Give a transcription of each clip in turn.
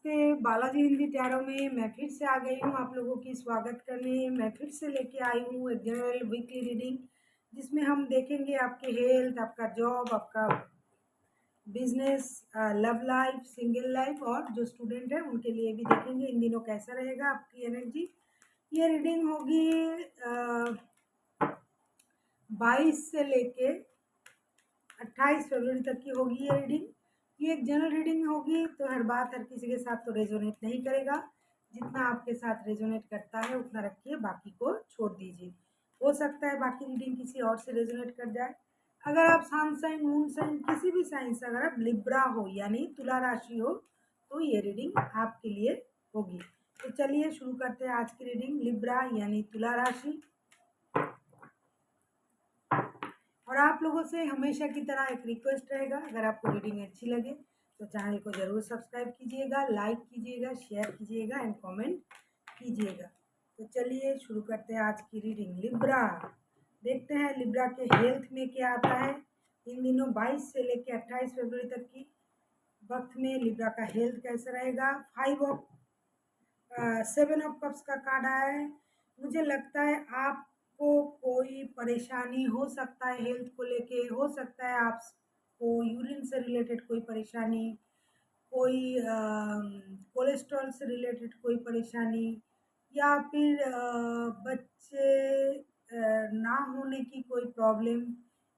नमस्ते, बालाजी हिंदी टैरो में मैं फिर से आ गई हूँ आप लोगों की स्वागत करने। मैं फिर से लेके आई हूँ एक जनरल वीकली रीडिंग, जिसमें हम देखेंगे आपके हेल्थ, आपका जॉब, आपका business, love life, single life और जो स्टूडेंट है उनके लिए भी देखेंगे इन दिनों कैसा रहेगा आपकी एनर्जी। ये रीडिंग होगी 22 से लेके 28 फरवरी तक की होगी ये रीडिंग। ये एक जनरल रीडिंग होगी, तो हर बात हर किसी के साथ तो रेजोनेट नहीं करेगा। जितना आपके साथ रेजोनेट करता है उतना रखिए, बाकी को छोड़ दीजिए। हो सकता है बाकी रीडिंग किसी और से रेजोनेट कर जाए। अगर आप सन साइन, मून साइन, किसी भी साइन से अगर आप लिब्रा हो यानी तुला राशि हो, तो ये रीडिंग आपके लिए होगी। तो चलिए शुरू करते हैं आज की रीडिंग। लिब्रा यानी तुला राशि। और आप लोगों से हमेशा की तरह एक रिक्वेस्ट रहेगा, अगर आपको रीडिंग अच्छी लगे तो चैनल को ज़रूर सब्सक्राइब कीजिएगा, लाइक कीजिएगा, शेयर कीजिएगा एंड कमेंट कीजिएगा। तो चलिए शुरू करते हैं आज की रीडिंग। लिब्रा, देखते हैं लिब्रा के हेल्थ में क्या आता है इन दिनों 22 से लेकर 28 फरवरी तक की वक्त में लिब्रा का हेल्थ कैसा रहेगा। 7 ऑफ कप्स का कार्ड आया है। मुझे लगता है आपको कोई परेशानी हो सकता है हेल्थ को लेके, हो सकता है आपको यूरिन से रिलेटेड कोई परेशानी, कोई कोलेस्ट्रॉल से रिलेटेड कोई परेशानी, या फिर बच्चे ना होने की कोई प्रॉब्लम,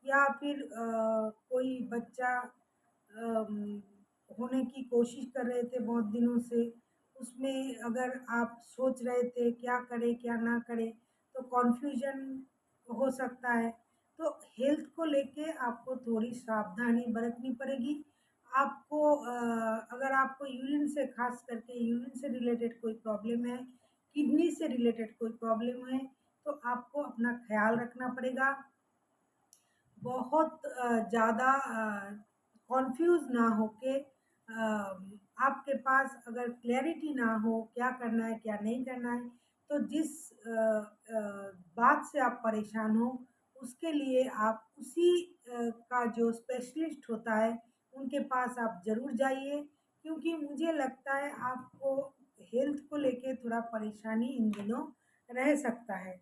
या फिर कोई बच्चा अम, होने की कोशिश कर रहे थे बहुत दिनों से, उसमें अगर आप सोच रहे थे क्या करें क्या ना करें, तो कॉन्फ्यूजन हो सकता है। तो हेल्थ को लेके आपको थोड़ी सावधानी बरतनी पड़ेगी। आपको अगर आपको यूरिन से, खास करके यूरिन से रिलेटेड कोई प्रॉब्लम है, किडनी से रिलेटेड कोई प्रॉब्लम है, तो आपको अपना ख्याल रखना पड़ेगा। बहुत ज़्यादा कॉन्फ्यूज़ ना होके, आपके पास अगर क्लैरिटी ना हो क्या करना है क्या नहीं करना है, तो जिस बात से आप परेशान हो उसके लिए आप उसी का जो स्पेशलिस्ट होता है उनके पास आप ज़रूर जाइए, क्योंकि मुझे लगता है आपको हेल्थ को लेके थोड़ा परेशानी इन दिनों रह सकता है।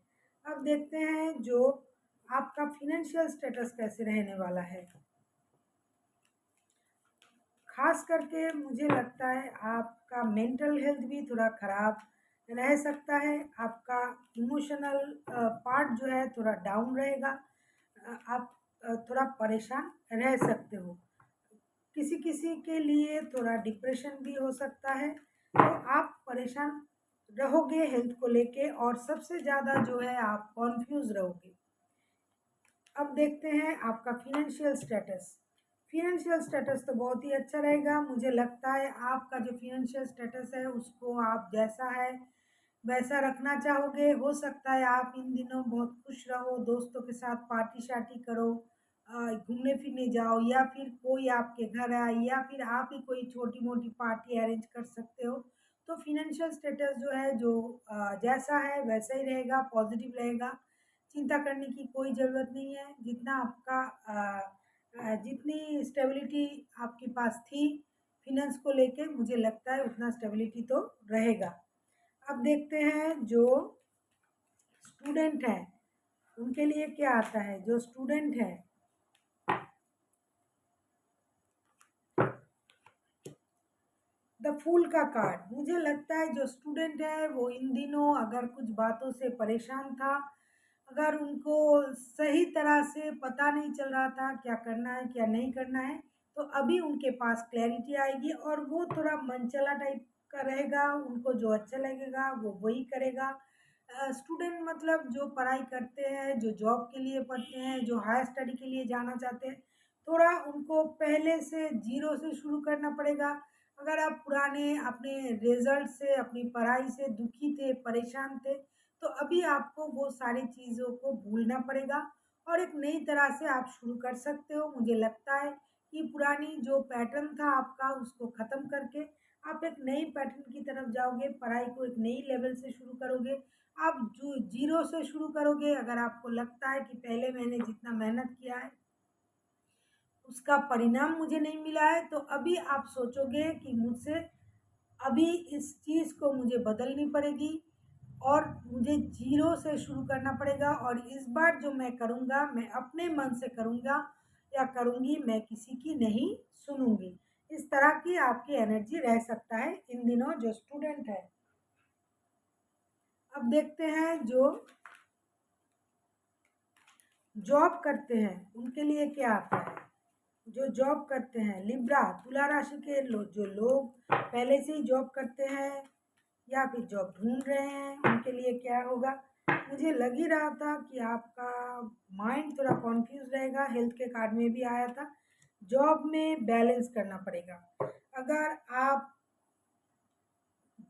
अब देखते हैं जो आपका फिनेंशियल स्टेटस कैसे रहने वाला है। खास करके मुझे लगता है आपका मेंटल हेल्थ भी थोड़ा खराब रह सकता है। आपका इमोशनल पार्ट जो है थोड़ा डाउन रहेगा। आप थोड़ा परेशान रह सकते हो। किसी किसी के लिए थोड़ा डिप्रेशन भी हो सकता है, तो आप परेशान रहोगे हेल्थ को लेके, और सबसे ज़्यादा जो है आप कॉन्फ्यूज रहोगे। अब देखते हैं आपका फिनेंशियल स्टेटस। फिनेंशियल स्टेटस तो बहुत ही अच्छा रहेगा। मुझे लगता है आपका जो फिनेंशियल स्टेटस है उसको आप जैसा है वैसा रखना चाहोगे। हो सकता है आप इन दिनों बहुत खुश रहो, दोस्तों के साथ पार्टी शार्टी करो, घूमने फिरने जाओ, या फिर कोई आपके घर आए, या फिर आप ही कोई छोटी मोटी पार्टी अरेंज कर सकते हो। तो फिनेंशियल स्टेटस जो है जो जैसा है वैसा ही रहेगा, पॉजिटिव रहेगा। चिंता करने की कोई ज़रूरत नहीं है। जितना आपका जितनी स्टेबिलिटी आपके पास थी फिनेंस को लेके, मुझे लगता है उतना स्टेबिलिटी तो रहेगा। अब देखते हैं जो स्टूडेंट है उनके लिए क्या आता है। जो स्टूडेंट है, द फूल का कार्ड। मुझे लगता है जो स्टूडेंट है वो इन दिनों अगर कुछ बातों से परेशान था, अगर उनको सही तरह से पता नहीं चल रहा था क्या करना है क्या नहीं करना है, तो अभी उनके पास क्लैरिटी आएगी और वो थोड़ा मनचला टाइप का रहेगा। उनको जो अच्छा लगेगा वो वही करेगा। स्टूडेंट मतलब जो पढ़ाई करते हैं, जो जॉब के लिए पढ़ते हैं, जो हायर स्टडी के लिए जाना चाहते हैं, थोड़ा उनको पहले से जीरो से शुरू करना पड़ेगा। अगर आप पुराने अपने रिजल्ट से, अपनी पढ़ाई से दुखी थे, परेशान थे, तो अभी आपको वो सारी चीज़ों को भूलना पड़ेगा और एक नई तरह से आप शुरू कर सकते हो। मुझे लगता है कि पुरानी जो पैटर्न था आपका उसको ख़त्म करके आप एक नई पैटर्न की तरफ जाओगे, पढ़ाई को एक नई लेवल से शुरू करोगे। आप जो जीरो से शुरू करोगे। अगर आपको लगता है कि पहले मैंने जितना मेहनत किया है उसका परिणाम मुझे नहीं मिला है, तो अभी आप सोचोगे कि मुझसे अभी इस चीज़ को मुझे बदलनी पड़ेगी और मुझे ज़ीरो से शुरू करना पड़ेगा, और इस बार जो मैं करूँगा मैं अपने मन से करूँगा या करूँगी, मैं किसी की नहीं सुनूँगी। इस तरह की आपकी एनर्जी रह सकता है इन दिनों जो स्टूडेंट है। अब देखते हैं जो जॉब करते हैं उनके लिए क्या आता है। जो जॉब करते हैं लिब्रा तुला राशि के जो लोग पहले से ही जॉब करते हैं या फिर जॉब ढूंढ रहे हैं उनके लिए क्या होगा। मुझे लग ही रहा था कि आपका माइंड थोड़ा कॉन्फ्यूज रहेगा, हेल्थ के कार्ड में भी आया था। जॉब में बैलेंस करना पड़ेगा। अगर आप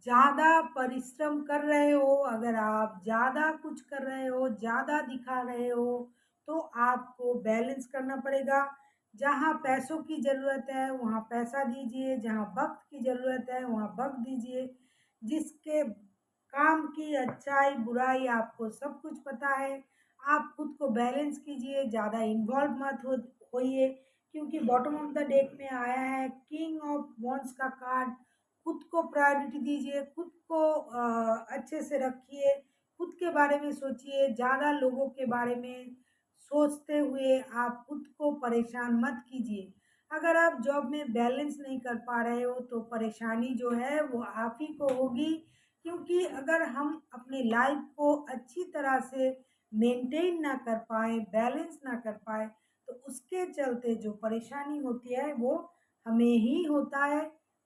ज़्यादा परिश्रम कर रहे हो, अगर आप ज़्यादा कुछ कर रहे हो, ज़्यादा दिखा रहे हो, तो आपको बैलेंस करना पड़ेगा। जहाँ पैसों की ज़रूरत है वहाँ पैसा दीजिए, जहाँ वक्त की ज़रूरत है वहाँ वक्त दीजिए। जिसके काम की अच्छाई बुराई आपको सब कुछ पता है। आप खुद को बैलेंस कीजिए, ज़्यादा इन्वॉल्व मत होइए, क्योंकि बॉटम ऑफ द डेक में आया है किंग ऑफ वॉन्ड्स का कार्ड। खुद को प्रायोरिटी दीजिए, खुद को अच्छे से रखिए, खुद के बारे में सोचिए। ज़्यादा लोगों के बारे में सोचते हुए आप खुद को परेशान मत कीजिए। अगर आप जॉब में बैलेंस नहीं कर पा रहे हो तो परेशानी जो है वो आप ही को होगी, क्योंकि अगर हम अपनी लाइफ को अच्छी तरह से मेंटेन ना कर पाए, बैलेंस ना कर पाए, तो उसके चलते जो परेशानी होती है वो हमें ही होता है,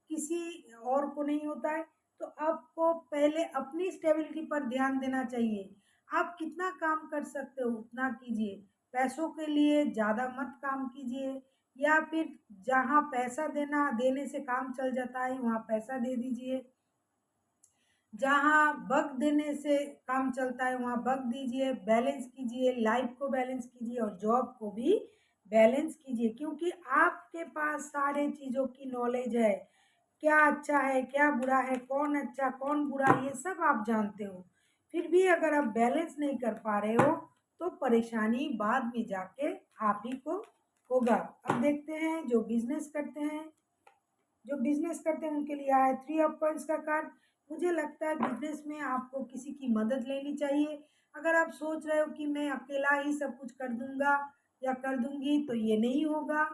किसी और को नहीं होता है। तो आपको पहले अपनी स्टेबिलिटी पर ध्यान देना चाहिए। आप कितना काम कर सकते हो उतना कीजिए। पैसों के लिए ज़्यादा मत काम कीजिए, या फिर जहाँ पैसा देने से काम चल जाता है वहाँ पैसा दे दीजिए। जहाँ वक़्त देने से काम चलता है वहाँ वक़्त दीजिए, बैलेंस कीजिए, लाइफ को बैलेंस कीजिए और जॉब को भी बैलेंस कीजिए, क्योंकि आपके पास सारे चीज़ों की नॉलेज है। क्या अच्छा है, क्या बुरा है, कौन अच्छा, कौन बुरा, ये सब आप जानते हो। फिर भी अगर आप बैलेंस नहीं कर पा रहे हो, तो परेशानी बाद में जाके आप ही को होगा। अब देखते हैं जो बिज़नेस करते हैं। जो बिज़नेस करते हैं उनके लिए आया है 3 ऑफ कॉइन्स का कार्ड। मुझे लगता है बिज़नेस में आपको किसी की मदद लेनी चाहिए। अगर आप सोच रहे हो कि मैं अकेला ही सब कुछ कर दूँगा या कर दूँगी, तो ये नहीं होगा।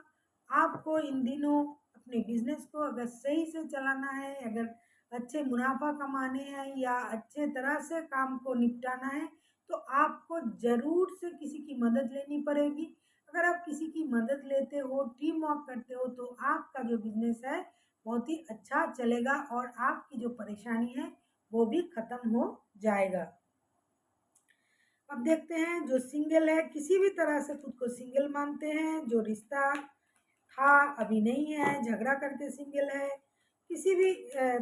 आपको इन दिनों अपने बिज़नेस को अगर सही से चलाना है, अगर अच्छे मुनाफ़ा कमाने हैं या अच्छे तरह से काम को निपटाना है, तो आपको ज़रूर से किसी की मदद लेनी पड़ेगी। अगर आप किसी की मदद लेते हो, टीम वर्क करते हो, तो आपका जो बिज़नेस है बहुत ही अच्छा चलेगा और आपकी जो परेशानी है वो भी ख़त्म हो जाएगा। अब देखते हैं जो सिंगल है, किसी भी तरह से खुद को सिंगल मानते हैं, जो रिश्ता था अभी नहीं है, झगड़ा करके सिंगल है, किसी भी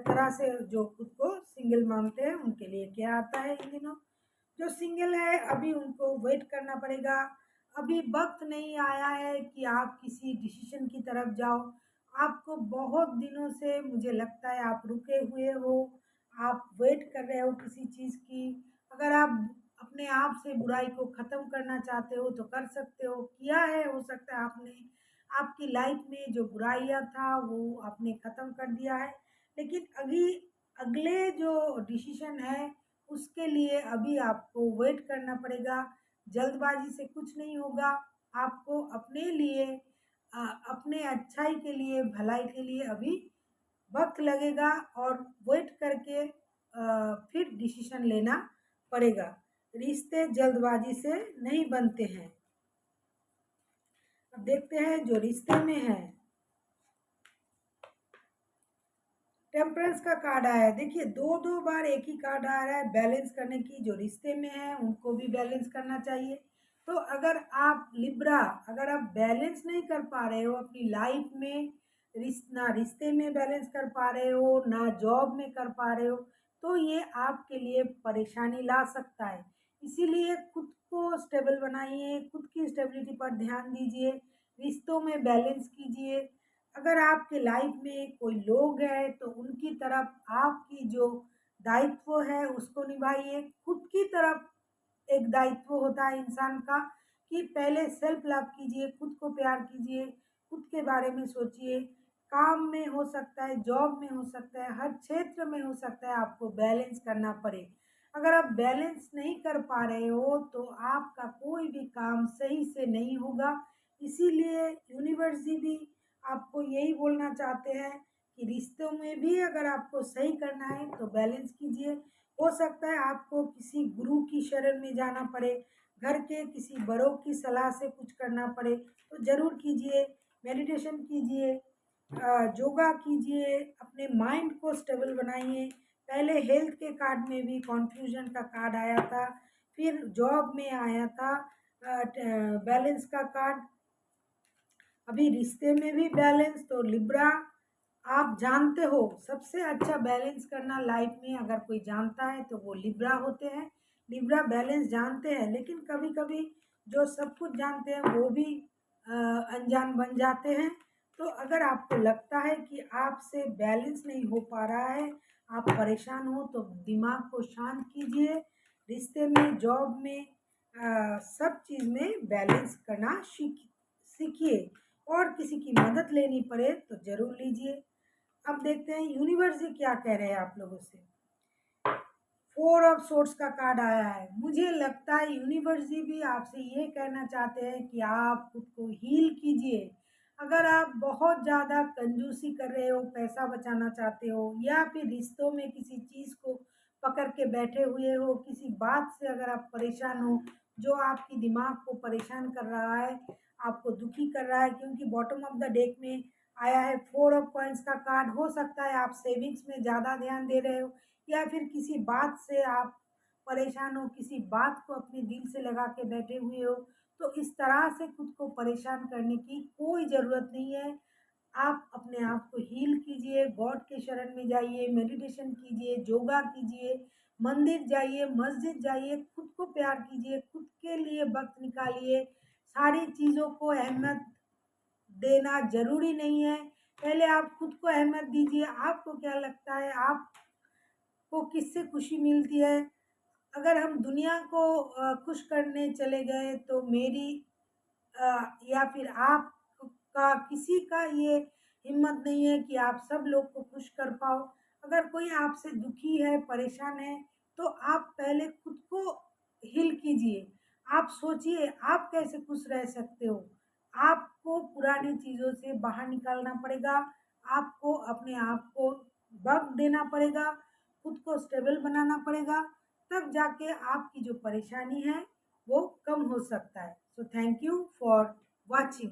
तरह से जो खुद को सिंगल मानते हैं उनके लिए क्या आता है इन दिनों। जो सिंगल है अभी उनको वेट करना पड़ेगा। अभी वक्त नहीं आया है कि आप किसी डिसीजन की तरफ जाओ। आपको बहुत दिनों से मुझे लगता है आप रुके हुए हो, आप वेट कर रहे हो किसी चीज़ की। अगर आप अपने आप से बुराई को ख़त्म करना चाहते हो तो कर सकते हो, किया है, हो सकता है आपने आपकी लाइफ में जो बुराइयाँ था वो आपने ख़त्म कर दिया है। लेकिन अभी अगले जो डिसीजन है उसके लिए अभी आपको वेट करना पड़ेगा। जल्दबाजी से कुछ नहीं होगा। आपको अपने लिए अपने अच्छाई के लिए, भलाई के लिए अभी वक़्त लगेगा और वेट करके फिर डिसीजन लेना पड़ेगा। रिश्ते जल्दबाजी से नहीं बनते हैं। अब देखते हैं जो रिश्ते में है। टेम्परेंस का कार्ड आया है। देखिए 2-2 बार एक ही कार्ड आ रहा है बैलेंस करने की। जो रिश्ते में है उनको भी बैलेंस करना चाहिए। तो अगर आप लिब्रा, अगर आप बैलेंस नहीं कर पा रहे हो अपनी लाइफ में, ना रिश्ते में बैलेंस कर पा रहे हो, ना जॉब में कर पा रहे हो, तो ये आपके लिए परेशानी ला सकता है। इसीलिए खुद को स्टेबल बनाइए, खुद की स्टेबिलिटी पर ध्यान दीजिए, रिश्तों में बैलेंस कीजिए। अगर आपके लाइफ में कोई लोग हैं तो उनकी तरफ आपकी जो दायित्व है उसको निभाइए। खुद की तरफ एक दायित्व होता है इंसान का कि पहले सेल्फ लव कीजिए, खुद को प्यार कीजिए, खुद के बारे में सोचिए। काम में हो सकता है, जॉब में हो सकता है, हर क्षेत्र में हो सकता है आपको बैलेंस करना पड़े। अगर आप बैलेंस नहीं कर पा रहे हो तो आपका कोई भी काम सही से नहीं होगा। इसीलिए यूनिवर्स जी भी आपको यही बोलना चाहते हैं कि रिश्तों में भी अगर आपको सही करना है तो बैलेंस कीजिए। हो सकता है आपको किसी गुरु की शरण में जाना पड़े, घर के किसी बड़ों की सलाह से कुछ करना पड़े तो ज़रूर कीजिए। मेडिटेशन कीजिए, योगा कीजिए, अपने माइंड को स्टेबल बनाइए। पहले हेल्थ के कार्ड में भी कन्फ्यूजन का कार्ड आया था, फिर जॉब में आया था बैलेंस का कार्ड, अभी रिश्ते में भी बैलेंस। तो लिब्रा, आप जानते हो सबसे अच्छा बैलेंस करना लाइफ में अगर कोई जानता है तो वो लिब्रा होते हैं। लिब्रा बैलेंस जानते हैं, लेकिन कभी कभी जो सब कुछ जानते हैं वो भी अनजान बन जाते हैं। तो अगर आपको लगता है कि आपसे बैलेंस नहीं हो पा रहा है, आप परेशान हो, तो दिमाग को शांत कीजिए। रिश्ते में, जॉब में, सब चीज़ में बैलेंस करना सीखिए। और किसी की मदद लेनी पड़े तो ज़रूर लीजिए। अब देखते हैं यूनिवर्स जी क्या कह रहे हैं आप लोगों से। 4 ऑफ सोर्ड्स का कार्ड आया है। मुझे लगता है यूनिवर्स जी भी आपसे ये कहना चाहते हैं कि आप खुद को हील कीजिए। अगर आप बहुत ज़्यादा कंजूसी कर रहे हो, पैसा बचाना चाहते हो, या फिर रिश्तों में किसी चीज़ को पकड़ के बैठे हुए हो, किसी बात से अगर आप परेशान हो जो आपकी दिमाग को परेशान कर रहा है, आपको दुखी कर रहा है, क्योंकि बॉटम ऑफ द डेक में आया है 4 ऑफ कॉइन्स का कार्ड। हो सकता है आप सेविंग्स में ज़्यादा ध्यान दे रहे हो, या फिर किसी बात से आप परेशान हो, किसी बात को अपने दिल से लगा के बैठे हुए हो। तो इस तरह से खुद को परेशान करने की कोई ज़रूरत नहीं है। आप अपने आप को हील कीजिए, गॉड के शरण में जाइए, मेडिटेशन कीजिए, योगा कीजिए, मंदिर जाइए, मस्जिद जाइए, खुद को प्यार कीजिए, खुद के लिए वक्त निकालिए। सारी चीज़ों को अहमियत देना ज़रूरी नहीं है। पहले आप खुद को अहमियत दीजिए। आपको क्या लगता है, आपको किससे खुशी मिलती है? अगर हम दुनिया को खुश करने चले गए तो मेरी या फिर आपका किसी का ये हिम्मत नहीं है कि आप सब लोग को खुश कर पाओ। अगर कोई आपसे दुखी है, परेशान है, तो आप पहले खुद को हील कीजिए। आप सोचिए आप कैसे खुश रह सकते हो। आपको पुरानी चीज़ों से बाहर निकालना पड़ेगा, आपको अपने आप को वक़्त देना पड़ेगा, खुद को स्टेबल बनाना पड़ेगा, तब जाके आपकी जो परेशानी है वो कम हो सकता है। So thank you for watching.